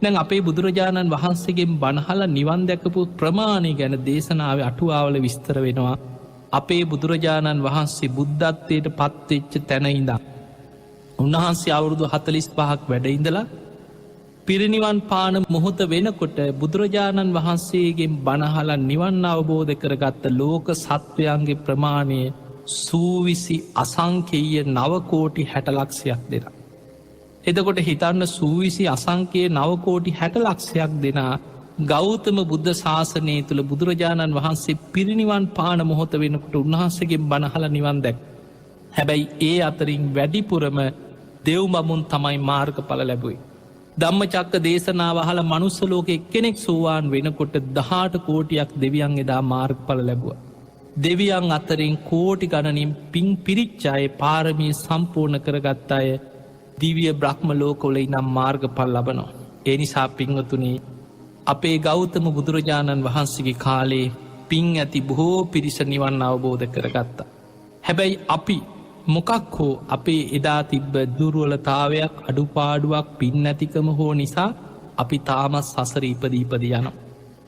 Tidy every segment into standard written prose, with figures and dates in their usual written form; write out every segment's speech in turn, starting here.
දැන් අපේ බුදුරජාණන් වහන්සේගෙන් බණහල නිවන් දැකපු ප්‍රමාණය ගැන දේශනාව අටුවාවල විස්තර වෙනවා. අපේ බුදුරජාණන් වහන්සේ බුද්ධත්වයට පත්වෙච්ච තැනයිඳ. උන්වහන්සේ අවුරුදු 45ක් වැඩඉඳලා පිරිනිවන් පාන මොහොත වෙනකොට බුදුරජාණන් වහන්සේගෙන් බණහල නිවන් අවබෝධ කරගත්ත ලෝක සත්වයන්ගේ ප්‍රමාණය සූවිසි අසංකේය නවකෝටි 60 ලක්ෂයක් දෙෙන. එතකොට හිතන්න සූවිසි අසංකයේ නවකෝටි 60 ලක්ෂයක් දෙනා ගෞතම බුද්ධ ශාසනය තුළ බුදුරජාණන් වහන්සේ පිරිනිවන් පාන මොහොත වෙනකොට උන්වහන්සේගෙන් බණහල නිවන් දැක්. හැබැයි ඒ අතරින් වැඩිපුරම දෙව්මමුන් තමයි මාර්ගඵල ලැබුයි. ධම්මචක්ක දේශනාව අහලා මනුස්ස ලෝකෙ එක්කෙනෙක් සෝවාන් වෙනකොට 18 කෝටියක් දෙවියන් එදා මාර්ගඵල ලැබුවා. දෙවියන් අතරින් කෝටි ගණනින් පින් පිරිච්ච අය පාරමී සම්පූර්ණ කරගත් අය දිවිය බ්‍රහ්ම ලෝකවල ඉනම් මාර්ගඵල ලබනවා. ඒ නිසා පින්වතුනි අපේ ගෞතම බුදුරජාණන් වහන්සේගේ කාලේ පින් ඇති බොහෝ පිරිස නිවන් අවබෝධ කරගත්තා. හැබැයි අපි මොකක් හෝ අපේ එදා තිබ්බ දුර්වලතාවයක් අඩුපාඩුවක් පින් නැතිකම හෝ නිසා අපි තාමත් සසර ඉපදීපද යනවා.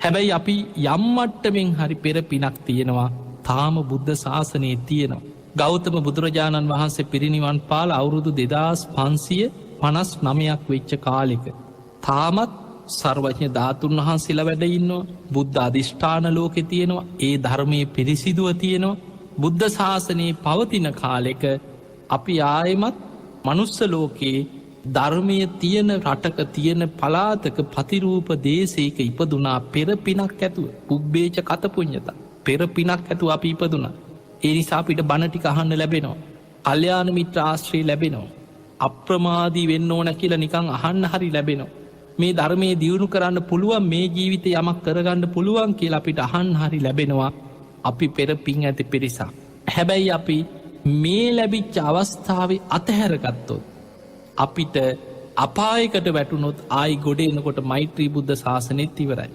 හැබැයි අපි යම්මට්ටමෙන් හරි පෙර පිනක් තියෙනවා තාම බුද්ධ ශාසනයේ තියෙනවා. ගෞතම බුදුරජාණන් වහන්සේ පිරිනිවන් පාල අවුරුදු 2559ක් වෙච්ච කාලෙක. තාමත් සර්වඥ ධාතුන් වහන්සේලා වැඩඉන්නවා බුද්ධ අධිෂ්ඨාන ලෝකෙ තියෙනවා ඒ ධර්මය පිරිසිදුව තියෙනවා. බුද්ධ ශාසනයේ පවතින කාලෙක අපි ආයමත් මනුස්ස ලෝකයේ ධර්මය තියෙන රටක තියෙන පලාතක පතිරූප දේශයක ඉපදුනා පෙර පිනක් ඇතුව පුබ්බේච කතපුඥත පෙර පිනක් ඇතුව අපි ඉපදුනා. ඒ නිසා අපිට බණටික අහන්න ලැබෙනවා. කල්‍යාණ මිත්‍ර ආශ්‍රය ලැබෙනවා. අප්‍රමාදී වෙන්න ඕන කියලා නිකං අහන්න හරි ලැබෙනවා. මේ ධර්මයේ දියුණු කරන්න පුළුවන් මේ ජීවිත යමක් කරගන්න පුළුවන් කියලා අපිට අහන්න හරි ලැබෙනවා. අපි පෙර පින් ඇති පිරිසා. හැබැයි අපි මේ ලැබිච්ච අවස්ථාව අතහැරගත්තොත්. අපිට අපායකට වැටුනොත් ආයි ගොඩ එනකොට මෛත්‍රී බුද්ධ ශාසනයත් ඉවරයි.